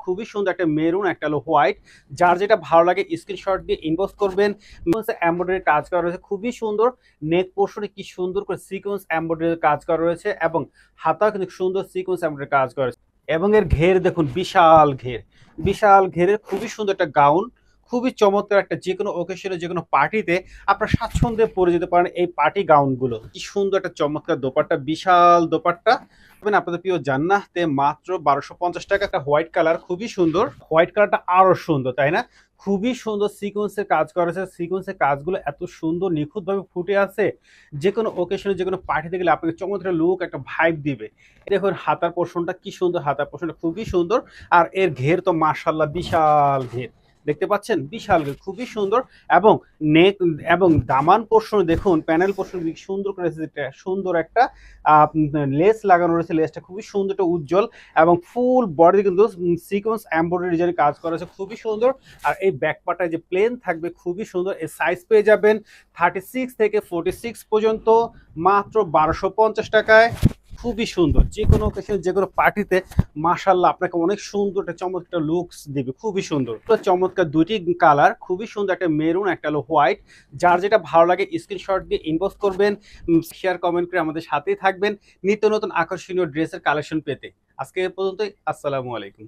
খুবই সুন্দর একটা মেরুন, একটা হলো হোয়াইট। যার যেটা ভালো লাগে স্ক্রিনশট দিয়ে ইনবক্স করবেন। এমব্রয়ডারি কাজ করা রয়েছে খুবই সুন্দর। নেক পোর্শনে কি সুন্দর করে সিকোয়েন্স এমব্রয়ডারি কাজ করা রয়েছে এবং হাতাও কিন্তু সুন্দর সিকোয়েন্স এমব্রয়ডারি কাজ করা রয়েছে। এবং এর ঘের দেখুন, বিশাল ঘের, বিশাল ঘেরের খুবই সুন্দর একটা গাউন। খুবই চমৎকার একটা, যে কোনো ওকেশনে যে কোনো পার্টিতে আপনার স্বাচ্ছন্দ্যে পরে যেতে পারেন এই পার্টি গাউনগুলো। কি সুন্দর একটা চমৎকার দোপাট্টা, বিশাল দোপাট্টা। আপনাদের প্রিয় জান্নাতে মাত্র 1250 টাকা। একটা হোয়াইট কালার, খুবই সুন্দর। হোয়াইট কালারটা আরো সুন্দর, তাই না? খুবই সুন্দর সিকোয়েন্সের কাজ করেছে। সিকোয়েন্সের কাজগুলো এত সুন্দর নিখুঁত ভাবে ফুটে আছে, যে কোনো ওকেশনে যে কোনো পার্টিতে গেলে আপনাকে চমৎকার লুক, একটা ভাইব দিবে। দেখুন হাতার পোর্শনটা কি সুন্দর, হাতার পোর্শনটা খুবই সুন্দর। আর এর ঘের তো মাশাআল্লাহ বিশাল ঘের, দেখতে পাচ্ছেন বিশাল ঘের, খুবই সুন্দর। এবং নেক এবং দামান পোর্শন দেখুন, প্যানেল পোর্শন সুন্দর করে সুন্দর একটা লেস লাগানো রয়েছে। লেসটা খুবই সুন্দর, একটা উজ্জ্বল এবং ফুল বডি কিন্তু সিকোয়েন্স এমব্রয়ডারি ডিজাইন কাজ করা আছে, খুবই সুন্দর। আর এই ব্যাকপার্টটা যে প্লেন থাকবে, খুবই সুন্দর। এই সাইজ পেয়ে যাবেন 36 থেকে 46 পর্যন্ত, মাত্র 1250 টাকায়। খুবই সুন্দর, যে কোনো ওকেশনে যে কোনো পার্টিতে মাশাআল্লাহ আপনাকে অনেক সুন্দর একটা চমৎকার লুকস দিবে, খুবই সুন্দর। তো চমৎকার দুইটি কালার, খুবই সুন্দর, একটা মেরুন, একটা হলো হোয়াইট। যার যেটা ভালো লাগে স্ক্রিনশট দিয়ে ইনবক্স করবেন, শেয়ার কমেন্ট করে আমাদের সাথেই থাকবেন নিত্য নতুন আকর্ষণীয় ড্রেসের কালেকশন পেতে। আজকে এ পর্যন্তই, আসসালামু আলাইকুম।